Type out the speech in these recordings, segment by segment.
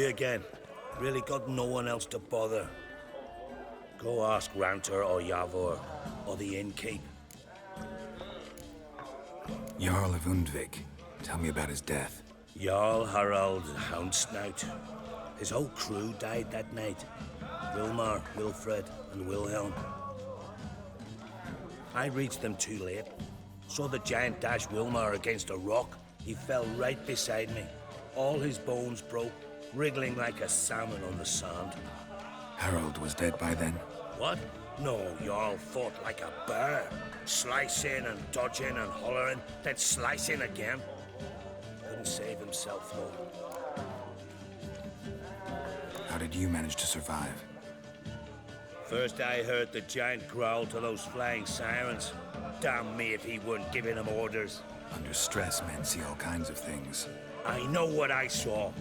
you again. Really got no one else to bother. Go ask Ranter or Yavor, or the innkeep. Jarl of Undvik. Tell me about his death. Jarl Harald Houndsnout. His whole crew died that night. Wilmar, Wilfred, and Wilhelm. I reached them too late. Saw the giant dash Wilmar against a rock. He fell right beside me. All his bones broke, wriggling like a salmon on the sand. Harold was dead by then? What? No, Jarl fought like a bear. Slicing and dodging and hollering, then slicing again. Couldn't save himself, though. How did you manage to survive? First I heard the giant growl to those flying sirens. Damn me if he weren't giving them orders. Under stress, men see all kinds of things. I know what I saw.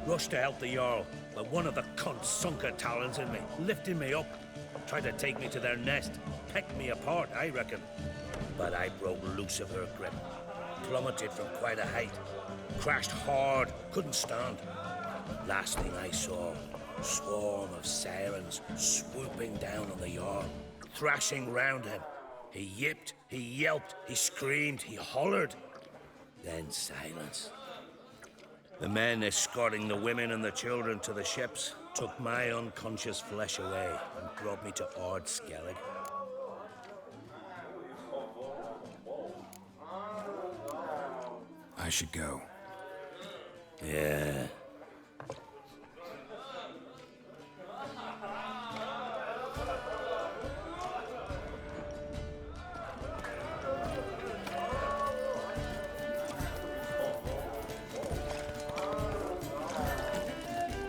Rushed to help the Jarl, but one of the cunts sunk her talons in me, lifting me up. Tried to take me to their nest. Pecked me apart, I reckon. But I broke loose of her grip. Plummeted from quite a height. Crashed hard, couldn't stand. Last thing I saw, swarm of sirens swooping down on the Jarl, thrashing round him. He yipped, he yelped, he screamed, he hollered. Then silence. The men escorting the women and the children to the ships took my unconscious flesh away and brought me to Ord Skellig. I should go. Yeah.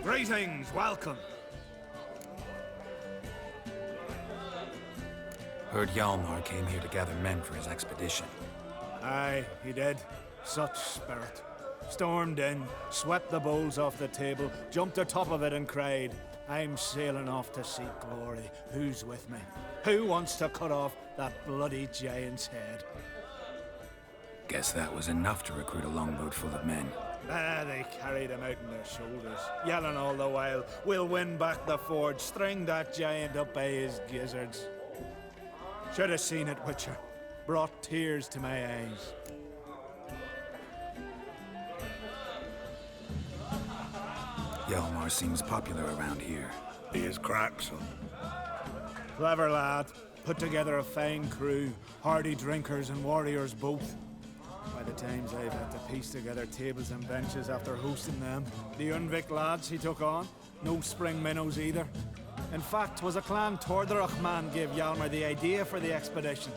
Greetings, welcome. Heard Hjalmar came here to gather men for his expedition. Aye, he did. Such spirit. Stormed in, swept the bowls off the table, jumped atop of it and cried, "I'm sailing off to seek glory. Who's with me? Who wants to cut off that bloody giant's head?" Guess that was enough to recruit a longboat full of men. They carried him out on their shoulders, yelling all the while, "We'll win back the forge, string that giant up by his gizzards." Should have seen it, Witcher. Brought tears to my eyes. Hjalmar seems popular around here. He is crack, son. Clever lad. Put together a fine crew, hardy drinkers and warriors both. By the times I've had to piece together tables and benches after hosting them. The Undvik lads he took on, no spring minnows either. In fact, was a clan Tordarach man gave Hjalmar the idea for the expedition.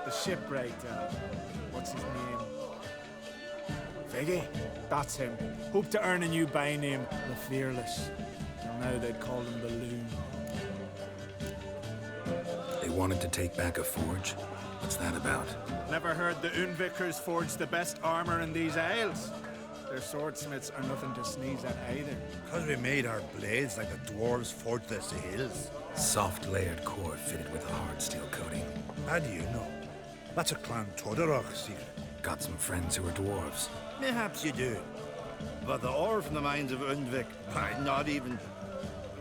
The shipwright, what's his name? Viggy? That's him. Hoped to earn a new byname, the Fearless. Till now they'd call him the Loon. They wanted to take back a forge? What's that about? Never heard the Undvikers forged the best armor in these isles. Their swordsmiths are nothing to sneeze at either. Because we made our blades like the dwarves forged their sails. Soft layered core fitted with a hard steel coating. How do you know? That's a clan Tordarach secret. Got some friends who are dwarves. Perhaps you do. But the ore from the mines of Undvik, not even...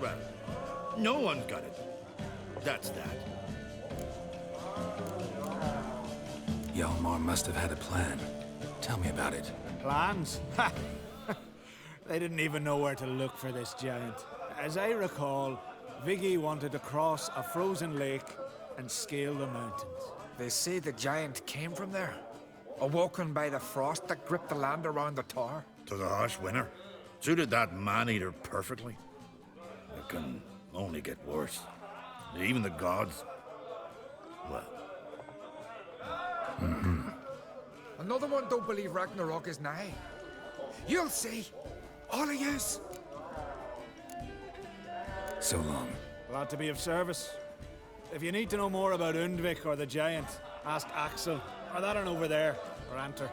Well, no one's got it. That's that. Hjalmar must have had a plan. Tell me about it. Plans? Ha! They didn't even know where to look for this giant. As I recall, Viggy wanted to cross a frozen lake and scale the mountains. They say the giant came from there, awoken by the frost that gripped the land around the tower. To the harsh winter. Suited that man-eater perfectly. It can only get worse. Even the gods... well... Another one don't believe Ragnarok is nigh. You'll see. All of yous. So long. Glad to be of service. If you need to know more about Undvik or the giant, ask Axel, or that one over there, or Anter.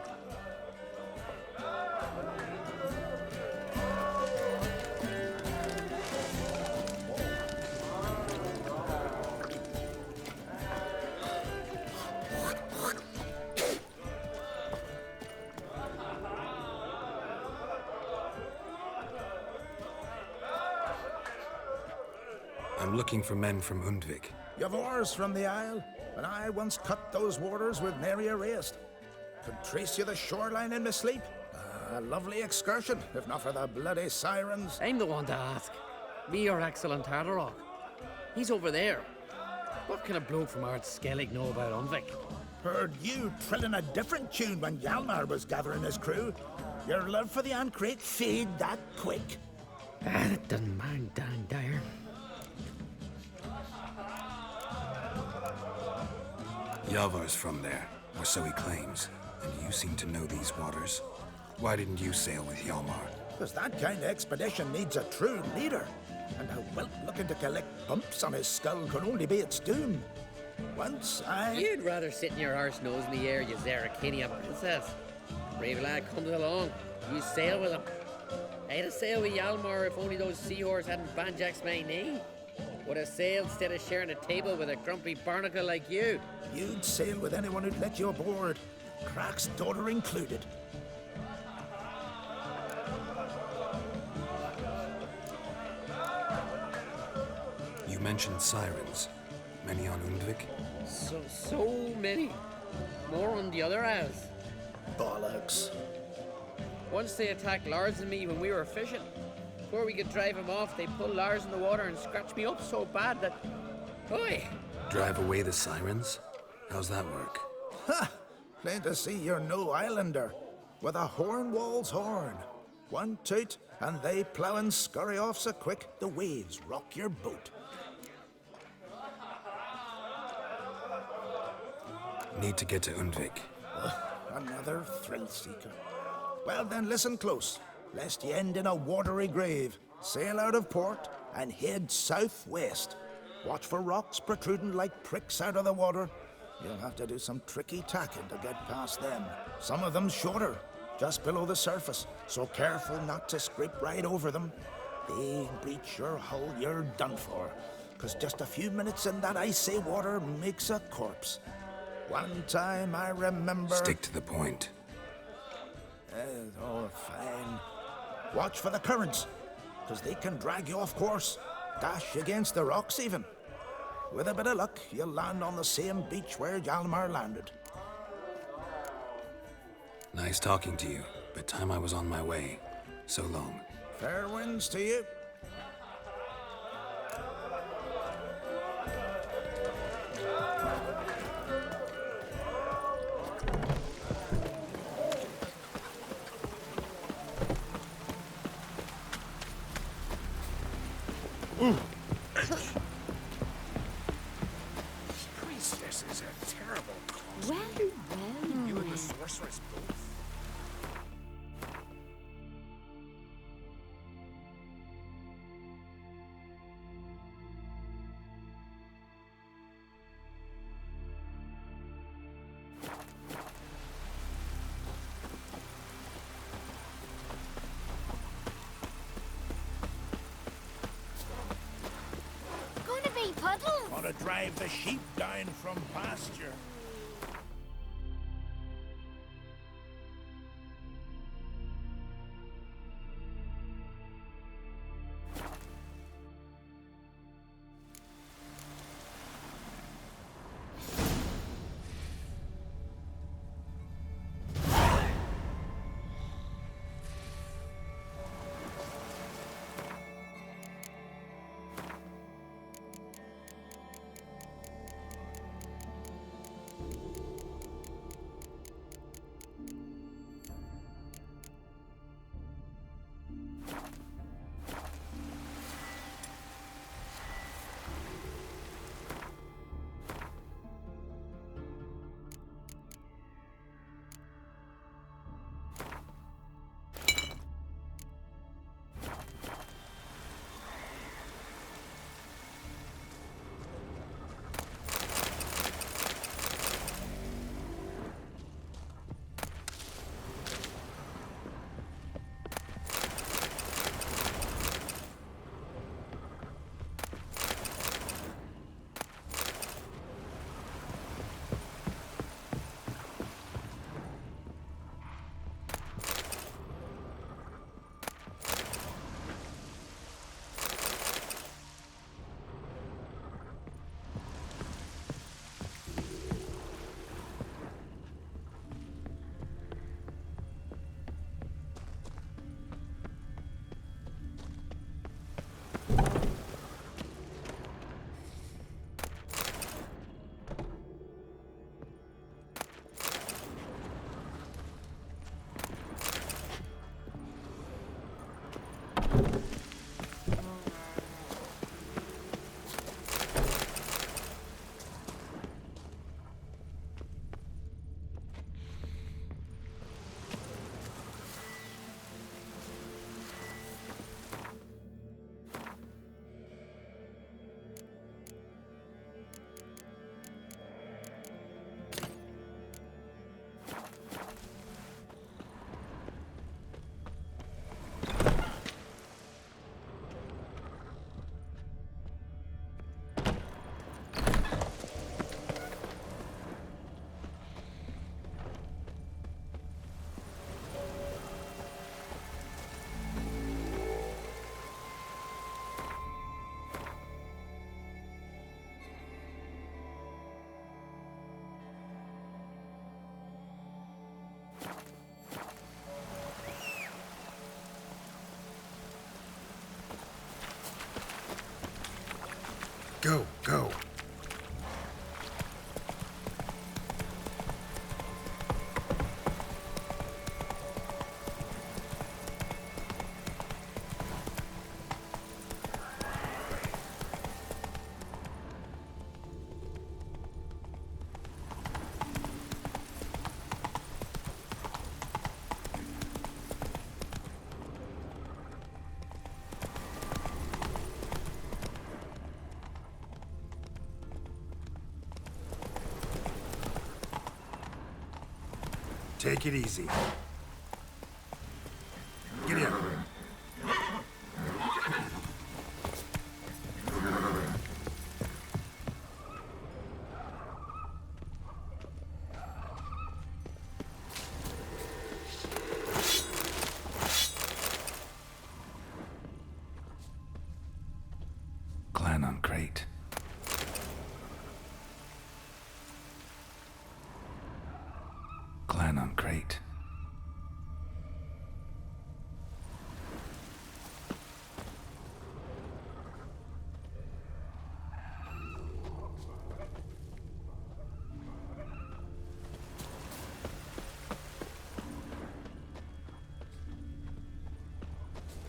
I'm looking for men from Undvik. You've oars from the Isle, and I once cut those waters with nary a race. Could trace you the shoreline in my sleep. A lovely excursion, if not for the bloody sirens. I'm the one to ask. Me or excellent Tartarock. He's over there. What can a bloke from Ard Skellig know about Undvik? Heard you trilling a different tune when Hjalmar was gathering his crew. Your love for the Ancrate fade that quick. That doesn't mind down there. Yavar's from there, or so he claims. And you seem to know these waters. Why didn't you sail with Hjalmar? Because that kind of expedition needs a true leader. And a whelp looking to collect bumps on his skull could only be its doom. Once I... You'd rather sit in your arse nose in the air, you Zarakinian princess. Brave lad comes along. You sail with him. I'd have sailed with Hjalmar if only those seahorses hadn't banjaxed my knee. Would have sailed instead of sharing a table with a grumpy barnacle like you. You'd sail with anyone who'd let you aboard. Crack's daughter included. You mentioned sirens. Many on Undvik? So many. More on the other house. Bollocks. Once they attacked Lars and me when we were fishing. Before we could drive him off, they pulled Lars in the water and scratched me up so bad that... Oi! Drive away the sirens? How's that work? Ha! Plain to see you're no islander. With a horn wall's horn. One toot, and they plough and scurry off so quick the waves rock your boat. Need to get to Undvik. Another thrill seeker. Well then, listen close, lest ye end in a watery grave. Sail out of port and head southwest. Watch for rocks protruding like pricks out of the water. You'll have to do some tricky tacking to get past them. Some of them shorter, just below the surface, so careful not to scrape right over them. They breach your hull, you're done for. 'Cause just a few minutes in that icy water makes a corpse. One time I remember... Stick to the point. Oh, fine. Watch for the currents, 'cause they can drag you off course. Dash against the rocks even. With a bit of luck, you'll land on the same beach where Hjalmar landed. Nice talking to you, but time I was on my way. So long. Fair winds to you. Priestess is a terrible cost. Well. You and the sorceress both. Gonna be puddles. Want to drive the sheep down from pasture. Go, go. Take it easy. Get in. Clan on crate. Clan on crate.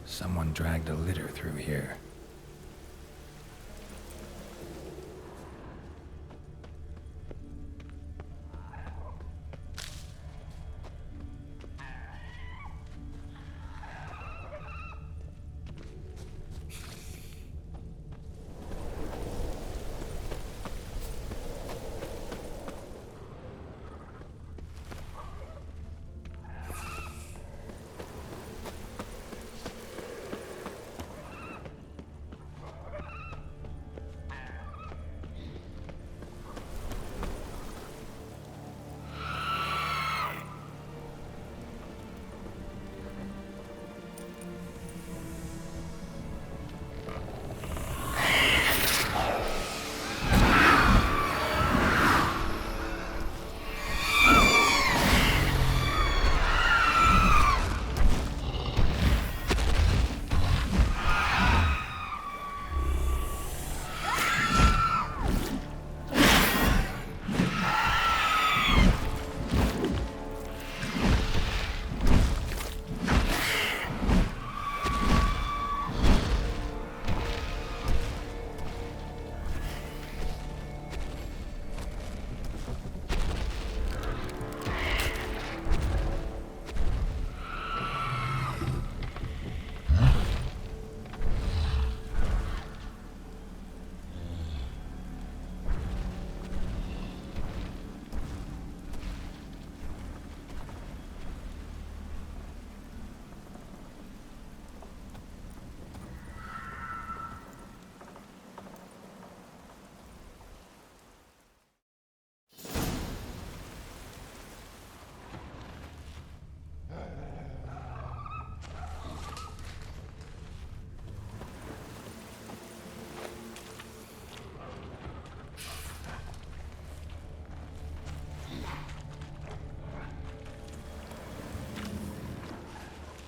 Someone dragged a litter through here.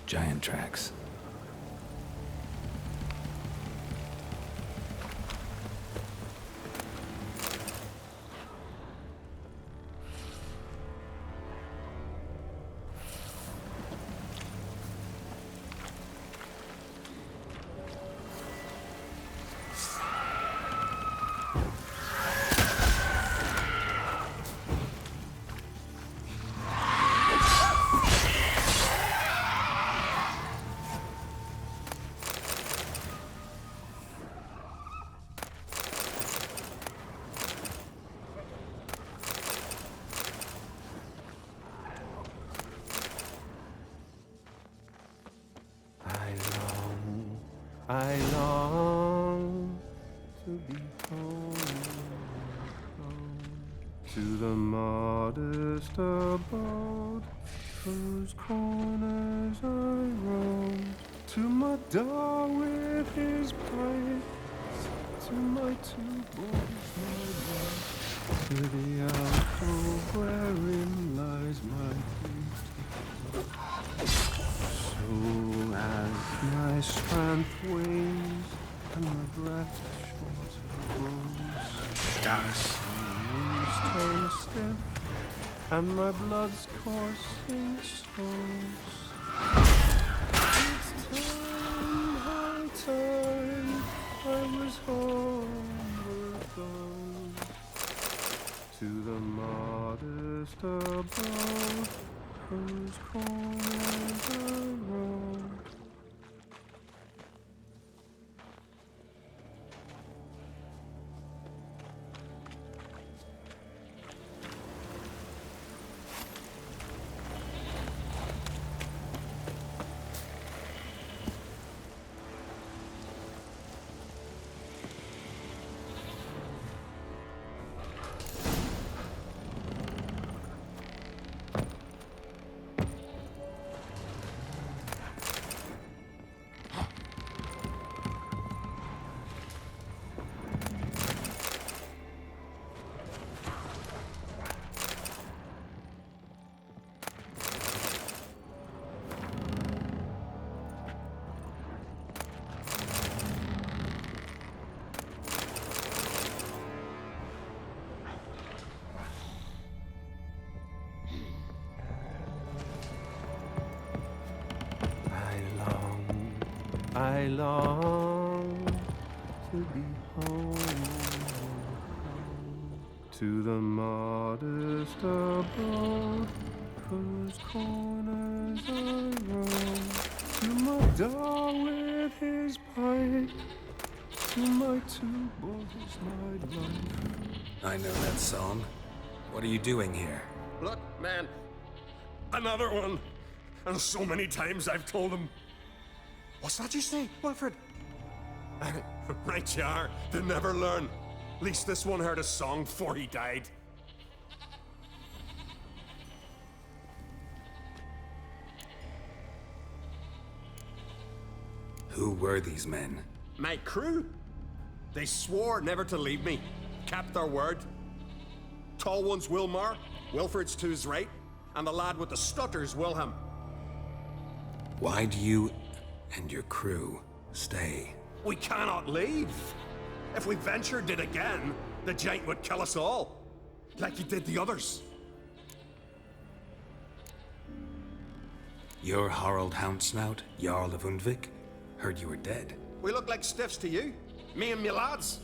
Giant tracks. I long to be home, to the modest abode whose corners I roam, to my dog with his play, to my two boys, my love, to the alcove wherein lies my beauty. So as my strength wanes and my breath short grows, stars. Knees turn stiff, and my blood's coursing souls. It's time, high time, I was homeward bound to the modest abode whose corners I roam. I long to be home, to the modest abode whose corners I roam, to my dog with his pipe, to my two boys, my life. I know that song. What are you doing here? Look, man. Another one. And so many times I've told him. What's that you say, Wilfred? Right you are. They never learn. At least this one heard a song before he died. Who were these men? My crew. They swore never to leave me. Kept their word. Tall one's Wilmar. Wilfred's to his right. And the lad with the stutter's Wilhelm. Why do you and your crew stay? We cannot leave. If we ventured it again, the giant would kill us all. Like he did the others. You're Harald Houndsnout, Jarl of Undvik? Heard you were dead. We look like stiffs to you. Me and me lads.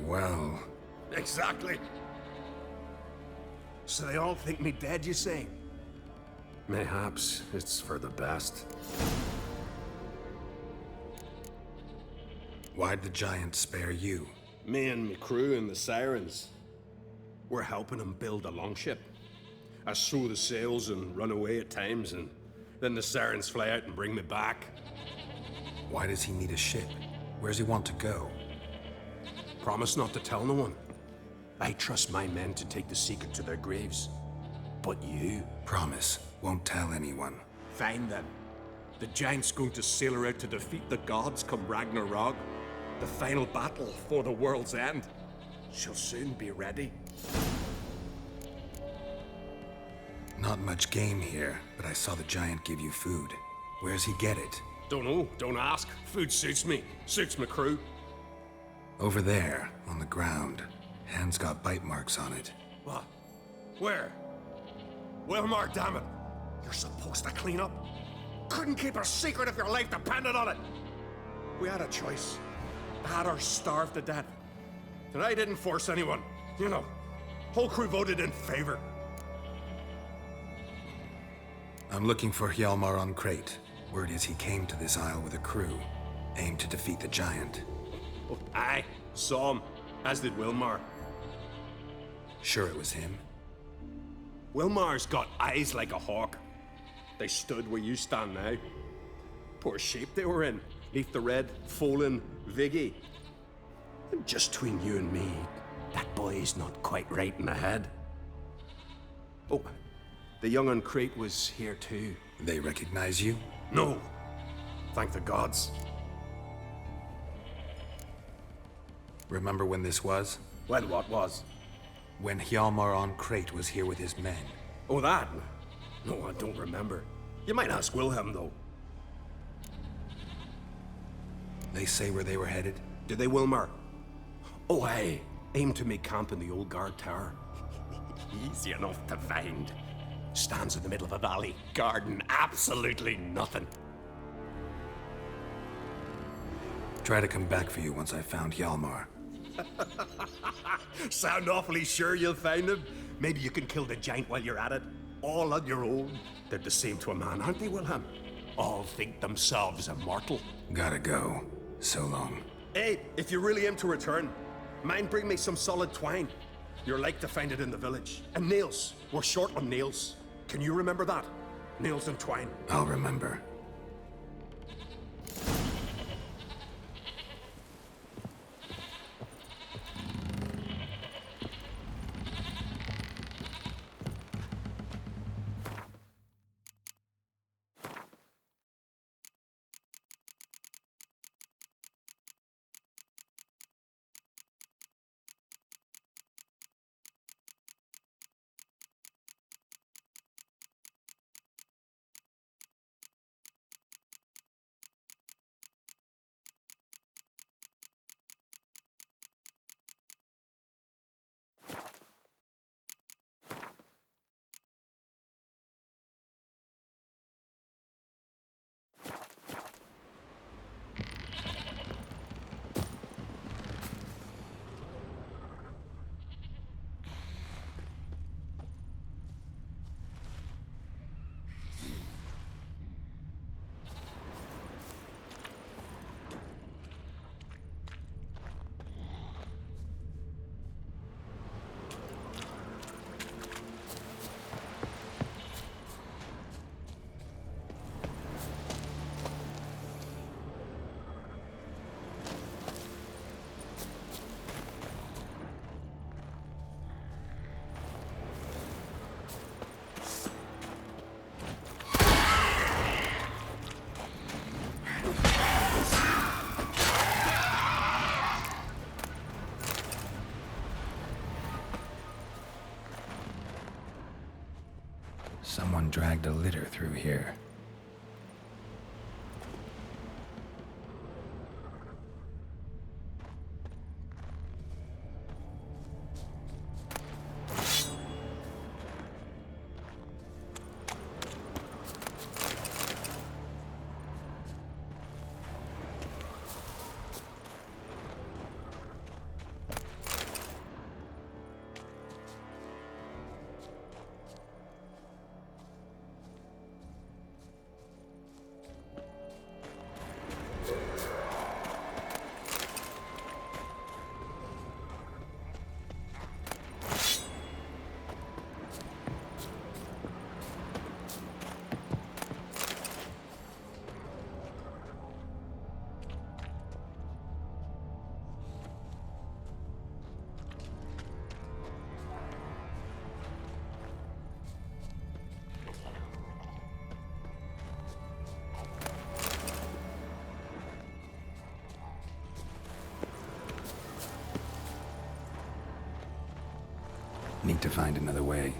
Well... Exactly. So they all think me dead, you say? Mayhaps it's for the best. Why'd the giant spare you? Me and me crew and the Sirens. We're helping him build a longship. I sew the sails and run away at times, and then the Sirens fly out and bring me back. Why does he need a ship? Where's he want to go? Promise not to tell no one. I trust my men to take the secret to their graves. But you? Promise, won't tell anyone. Fine then. The giant's going to sail her out to defeat the gods come Ragnarok. The final battle for the world's end. She'll soon be ready. Not much game here, but I saw the giant give you food. Where's he get it? Don't know, don't ask. Food suits me, suits my crew. Over there, on the ground. Hand's got bite marks on it. What? Where? Wilmar, damn it. You're supposed to clean up. Couldn't keep a secret if your life depended on it. We had a choice. Had or starve to death. And I didn't force anyone. You know, whole crew voted in favor. I'm looking for Hjalmar on Crate. Word is he came to this isle with a crew, aimed to defeat the giant. Oh, aye, saw him, as did Wilmar. Sure it was him? Wilmar's got eyes like a hawk. They stood where you stand now. Poor shape they were in. Neath the red, Folin, Viggy. And just between you and me, that boy's not quite right in the head. Oh, the young on Crate was here too. They recognize you? No. Thank the gods. Remember when this was? When what was? When Hjalmar on Crate was here with his men. Oh, that? No, I don't remember. You might ask Wilhelm, though. They say where they were headed? Did they, Wilmar? Oh, aye. Aim to make camp in the old guard tower. Easy enough to find. Stands in the middle of a valley. Garden absolutely nothing. Try to come back for you once I found Hjalmar. Sound awfully sure you'll find him? Maybe you can kill the giant while you're at it. All on your own. They're the same to a man, aren't they, Wilhelm? All think themselves immortal. Gotta go. So long. Hey, if you really aim to return, mind bring me some solid twine. You're like to find it in the village. And nails. We're short on nails. Can you remember that? Nails and twine. I'll remember. Someone dragged a litter through here. Need to find another way.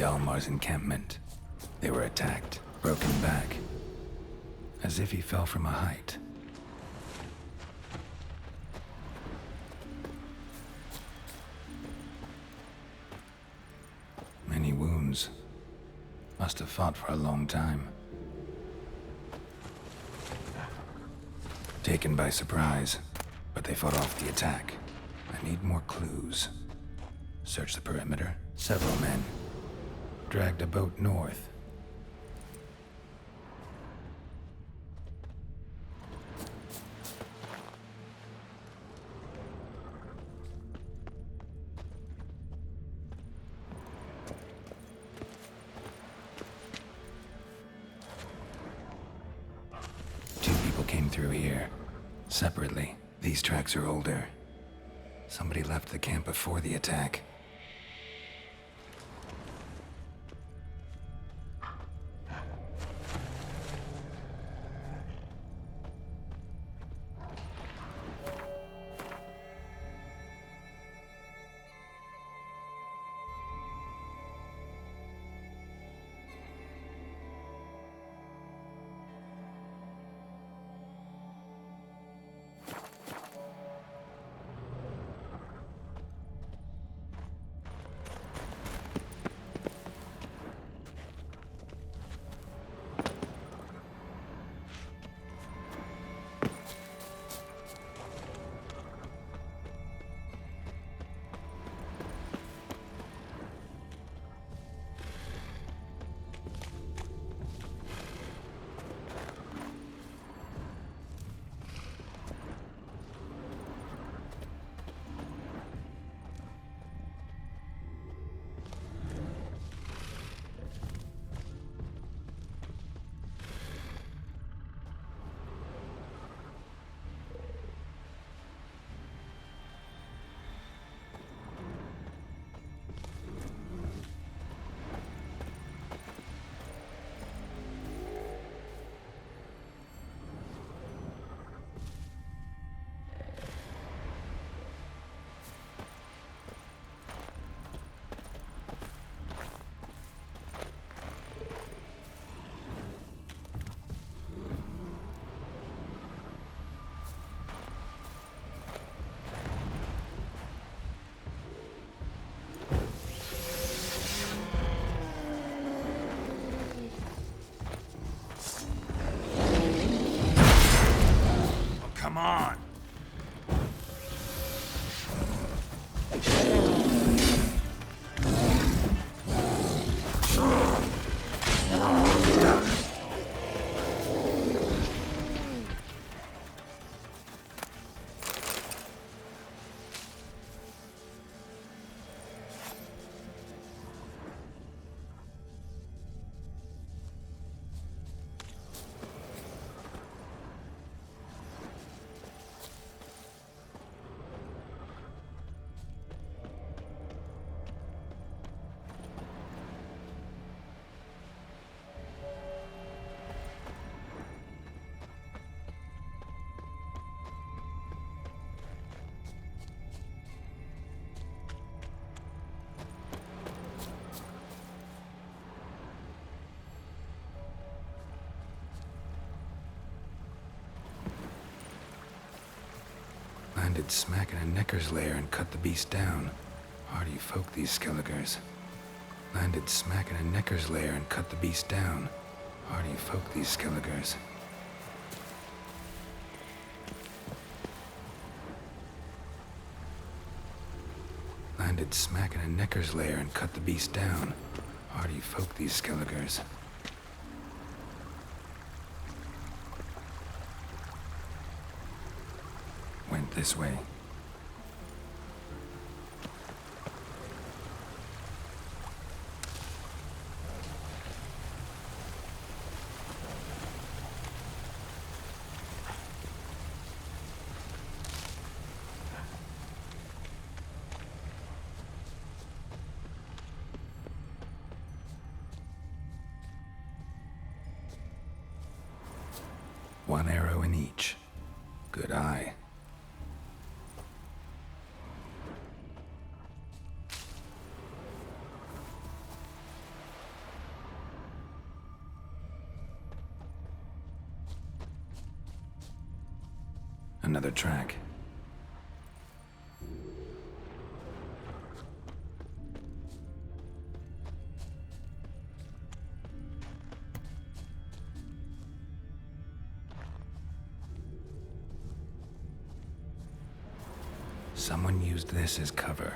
Hjalmar's encampment. They were attacked, broken back, as if he fell from a height. Many wounds. Must have fought for a long time. Taken by surprise, but they fought off the attack. I need more clues. Search the perimeter. Several men. dragged a boat north. Two people came through here, separately. These tracks are older. Somebody left the camp before the attack. Come on. Landed smack in a necker's lair and cut the beast down. Hardy folk, these Skelligers. Landed smack in a necker's lair and cut the beast down. Hardy folk, these Skelligers. Landed smack in a necker's lair and cut the beast down. Hardy folk, these Skelligers. Went this way. One arrow in each. Good eye. Another track. Someone used this as cover.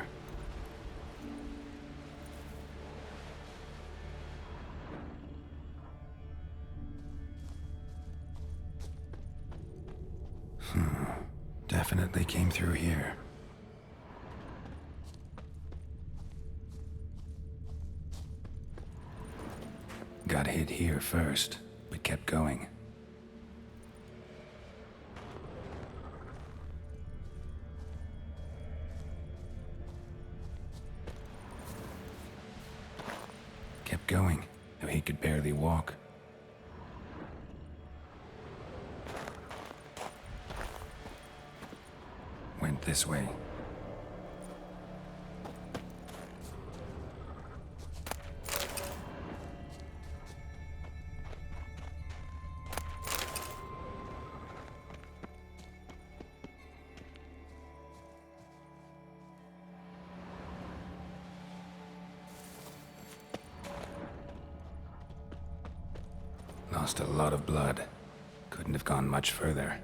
Definitely came through here. Got hit here first, but kept going. Kept going, though he could barely walk. Went this way. Lost a lot of blood. Couldn't have gone much further.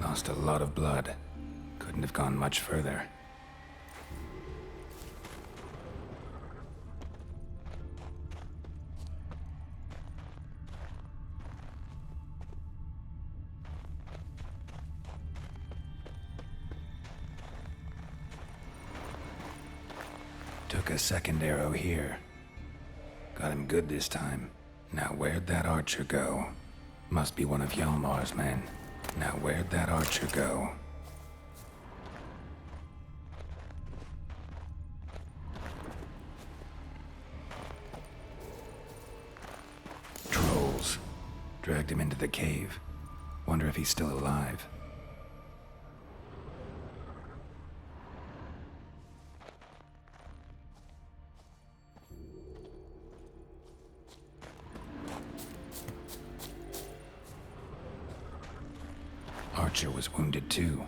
Lost a lot of blood. Couldn't have gone much further. Took a second arrow here. Got him good this time. Now where'd that archer go? Must be one of Hjalmar's men. Now where'd that archer go? Trolls. Dragged him into the cave. Wonder if he's still alive. Archer was wounded too.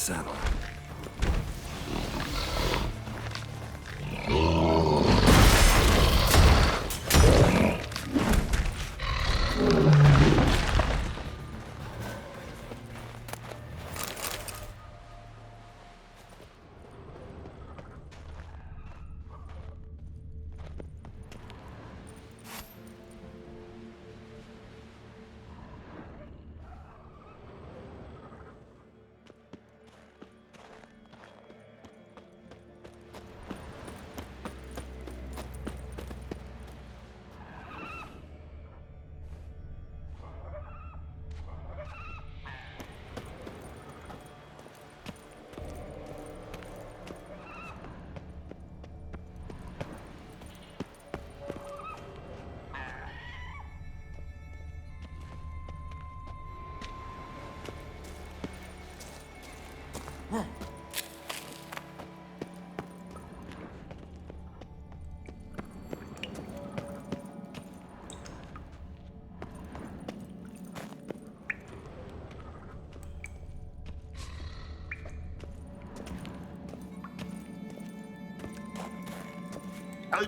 saddle.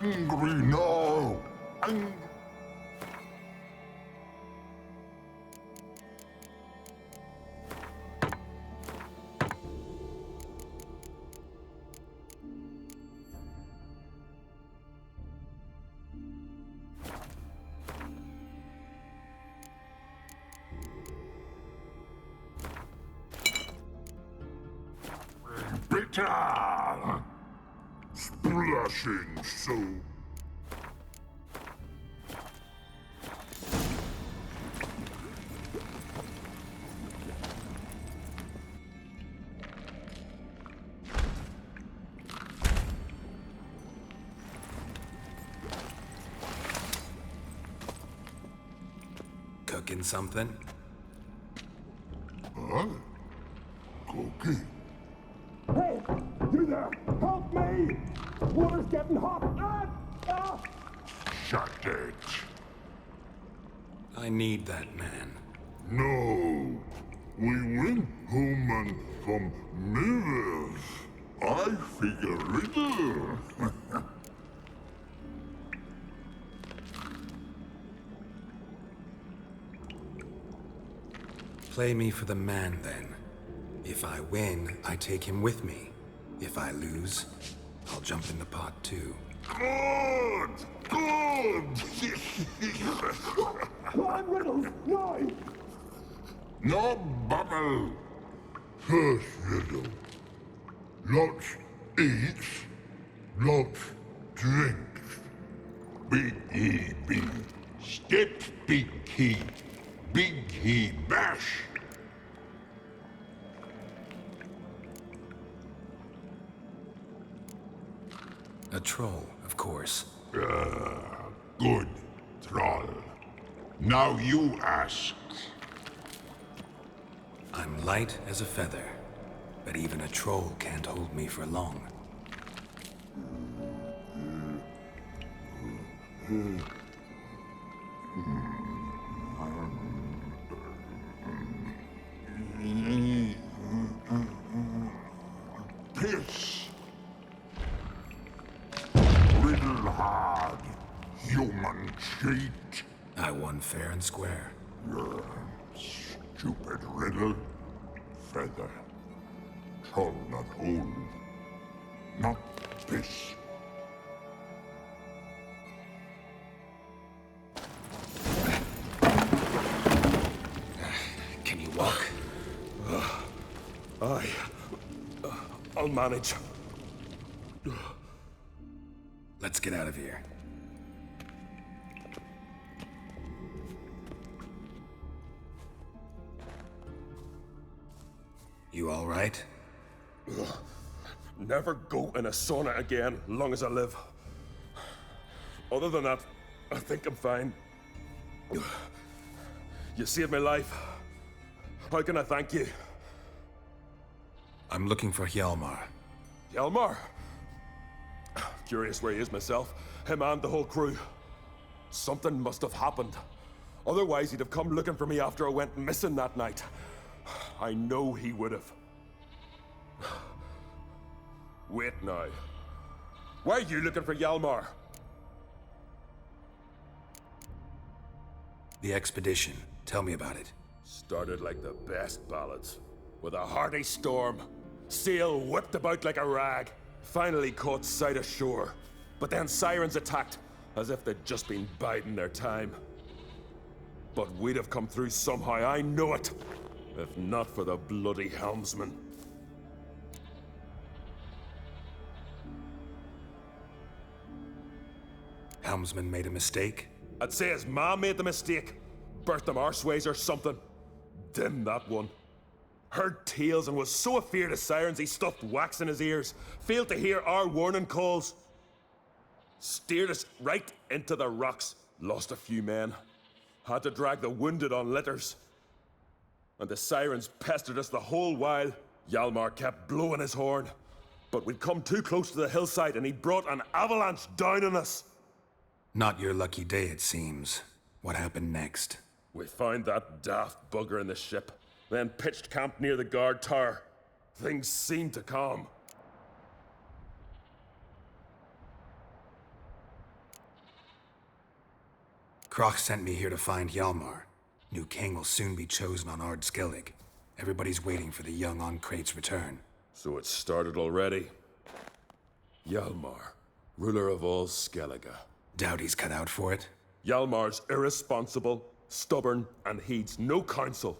Angry now! Bitter! Splashing so. Cooking something? Huh? Cookie? Hey, you there! Help me! Water's getting hot! Shut it. I need that man. No. We went home and from mirrors. I figure riddle. Play me for the man, then. If I win, I take him with me. If I lose, I'll jump in the pot, too. Good! Good! Climb riddles! No! No bubble! First riddle. Lots eats, lots drinks. Big he be. Step big he bash. A troll, of course. Good, troll. Now you ask. I'm light as a feather, but even a troll can't hold me for long. Piss. Riddle hard, human cheat. I won fair and square. Stupid riddle. Feather. Troll not hold. Not piss. Can you walk? I'll manage. Let's get out of here. You all right? Never go in a sauna again, long as I live. Other than that, I think I'm fine. You saved my life. How can I thank you? I'm looking for Hjalmar. Hjalmar? Curious where he is myself. Him and the whole crew. Something must have happened. Otherwise, he'd have come looking for me after I went missing that night. I know he would have. Wait now. Why are you looking for Hjalmar? The expedition. Tell me about it. Started like the best ballads. With a hearty storm. Sail whipped about like a rag. Finally caught sight of shore. But then sirens attacked, as if they'd just been biding their time. But we'd have come through somehow, I know it. If not for the bloody helmsman. Helmsman made a mistake? I'd say his ma made the mistake. Birthed him arseways or something. Dim that one. Heard tales and was so afeard of sirens he stuffed wax in his ears. Failed to hear our warning calls. Steered us right into the rocks. Lost a few men. Had to drag the wounded on litters. And the sirens pestered us the whole while. Hjalmar kept blowing his horn. But we'd come too close to the hillside and he brought an avalanche down on us. Not your lucky day, it seems. What happened next? We found that daft bugger in the ship, then pitched camp near the guard tower. Things seemed to calm. Kroch sent me here to find Hjalmar. New king will soon be chosen on Ard Skellig. Everybody's waiting for the young Oncrate's return. So it started already. Hjalmar, ruler of all Skellige. Doubt he's cut out for it. Hjalmar's irresponsible, stubborn, and heeds no counsel.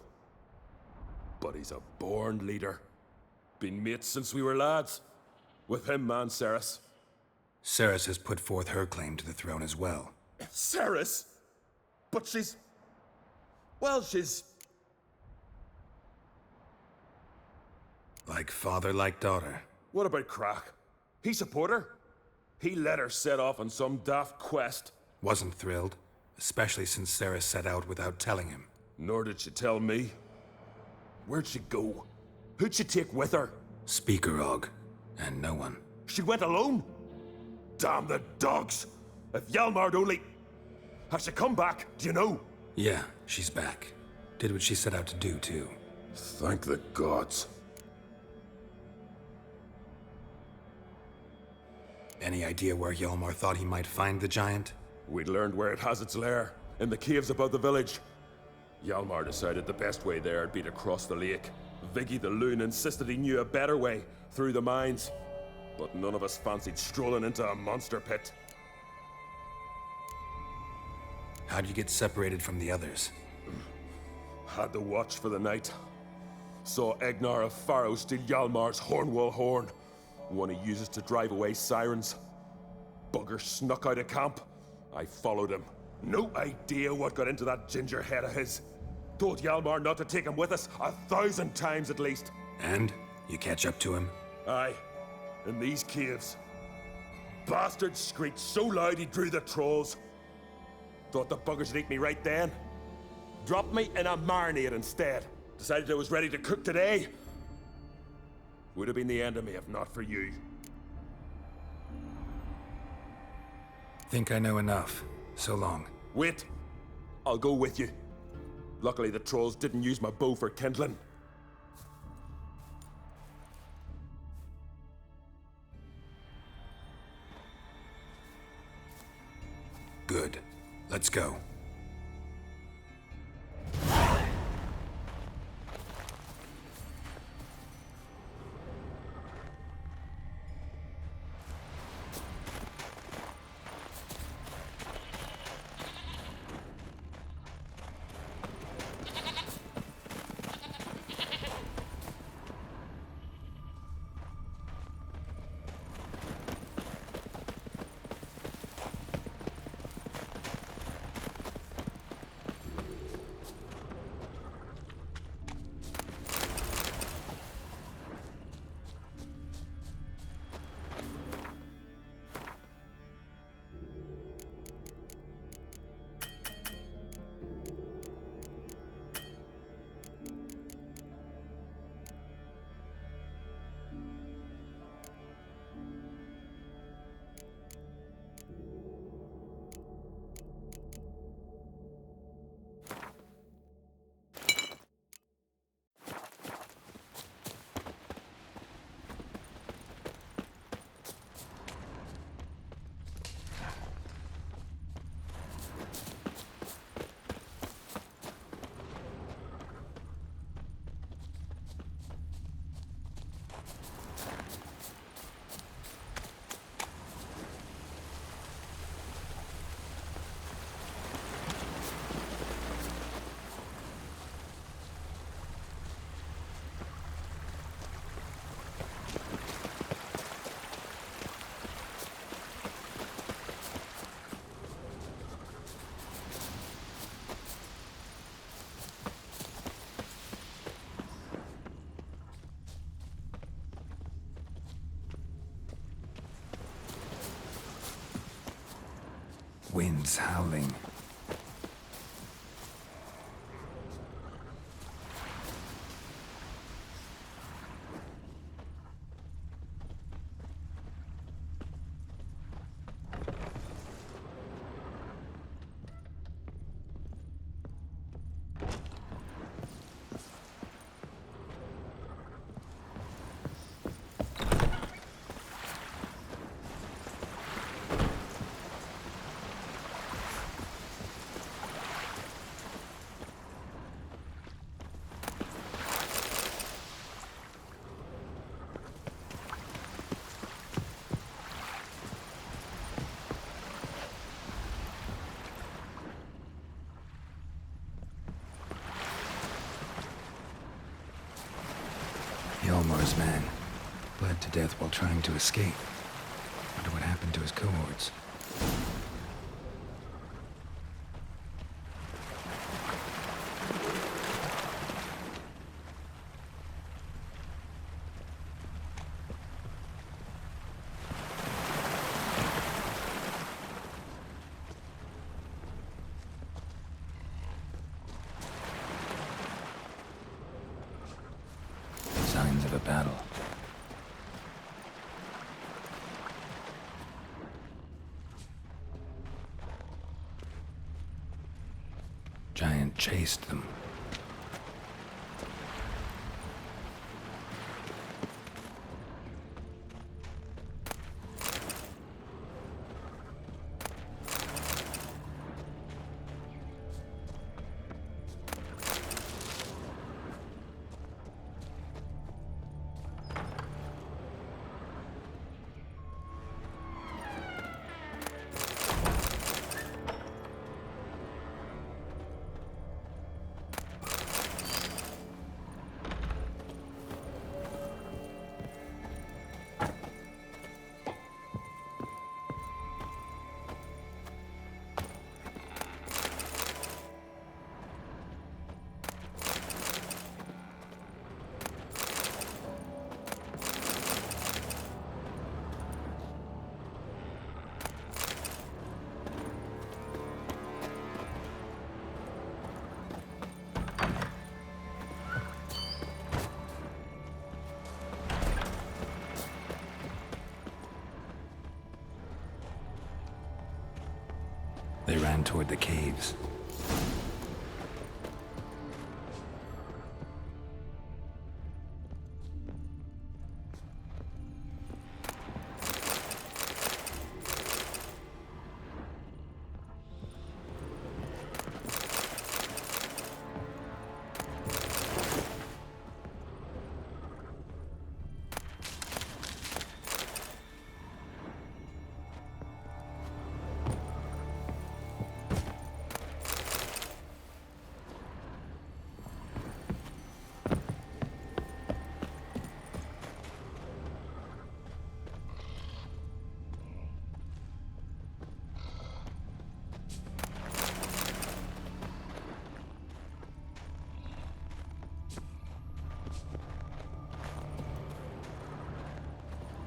But he's a born leader. Been mates since we were lads. With him, man, Ceres. Ceres has put forth her claim to the throne as well. Ceres? But she's... Well, she's... Like father, like daughter. What about Crack? He support her? He let her set off on some daft quest. Wasn't thrilled, especially since Ceres set out without telling him. Nor did she tell me. Where'd she go? Who'd she take with her? Speakerog, and no one. She went alone? Damn the dogs! If Hjalmar'd only... Has she come back? Do you know? Yeah, she's back. Did what she set out to do, too. Thank the gods. Any idea where Hjalmar thought he might find the giant? We'd learned where it has its lair, in the caves above the village. Hjalmar decided the best way there'd be to cross the lake. Viggy the loon insisted he knew a better way, through the mines. But none of us fancied strolling into a monster pit. How'd you get separated from the others? Had to watch for the night. Saw Egnar of Pharaoh steal Hjalmar's Hornwall horn, one he uses to drive away sirens. Bugger snuck out of camp. I followed him. No idea what got into that ginger head of his. Told Hjalmar not to take him with us 1,000 times at least. And? You catch up to him? Aye. In these caves. Bastard screeched so loud he drew the trolls. Thought the buggers would eat me right then. Dropped me in a marinade instead. Decided I was ready to cook today. Would have been the end of me if not for you. Think I know enough. So long. Wait. I'll go with you. Luckily the trolls didn't use my bow for kindling. Good. Let's go. wind's howling. Yalmar's man bled to death while trying to escape. Wonder what happened to his cohorts. Signs of a battle. Giant chased them. They ran toward the caves.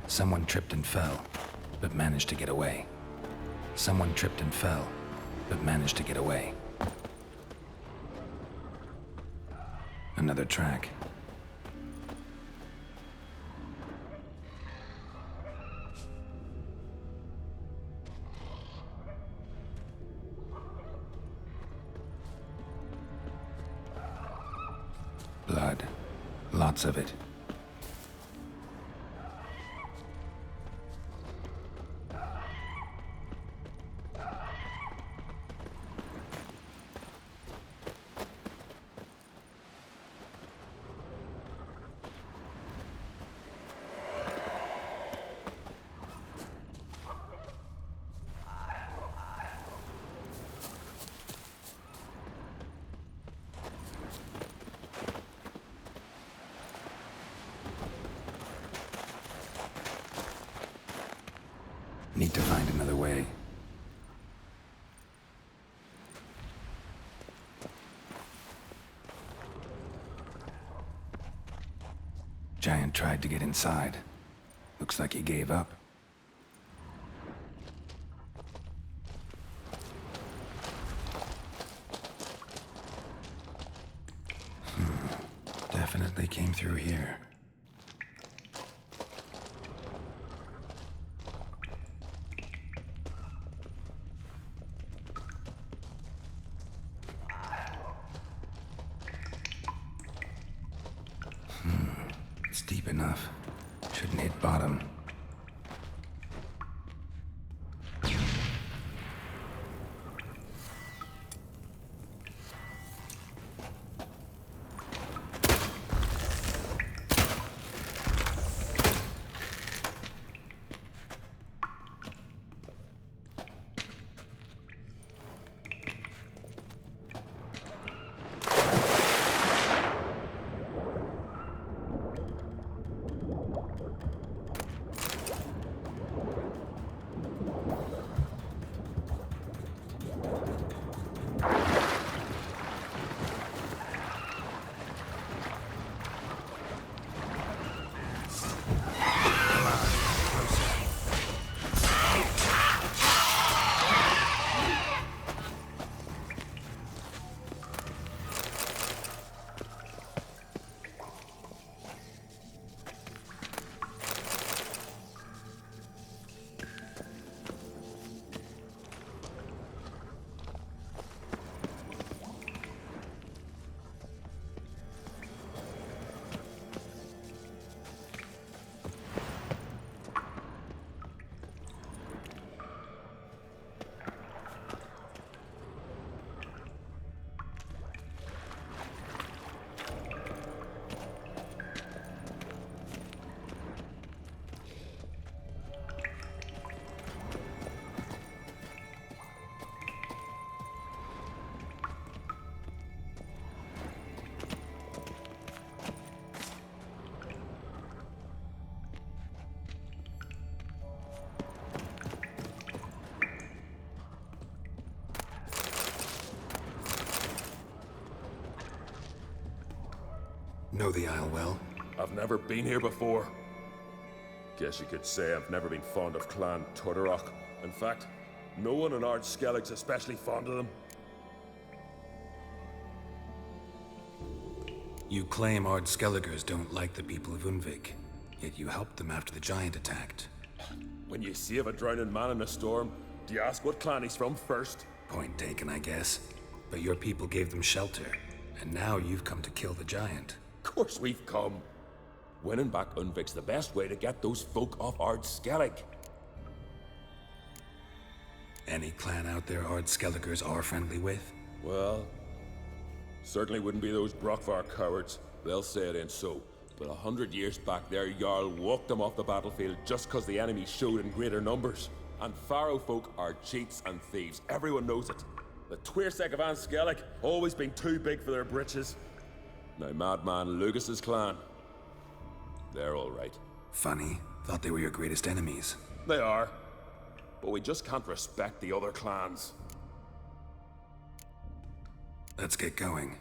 Someone tripped and fell, but managed to get away. Someone tripped and fell, but managed to get away. Another track. Blood. Lots of it. Need to find another way. Giant tried to get inside. Looks like he gave up. they came through here. It's deep enough. Shouldn't hit bottom. Know the Isle well? I've never been here before. Guess you could say I've never been fond of Clan Tudorok. In fact, no one in Ard Skellig's especially fond of them. You claim Ard Skelligers don't like the people of Undvik, yet you helped them after the giant attacked. When you save a drowning man in a storm, do you ask what clan he's from first? Point taken, I guess. But your people gave them shelter, and now you've come to kill the giant. Of course we've come. Winning back Undvik's the best way to get those folk off Ard Skellig. Any clan out there Ard Skelligers are friendly with? Well, certainly wouldn't be those Brockvar cowards. They'll say it ain't so. But 100 years back their Jarl walked them off the battlefield just cause the enemy showed in greater numbers. And Pharaoh folk are cheats and thieves. Everyone knows it. The Twirsec of An Skellig always been too big for their britches. Now Madman Lucas's clan, they're all right. Funny. Thought they were your greatest enemies. They are. But we just can't respect the other clans. Let's get going.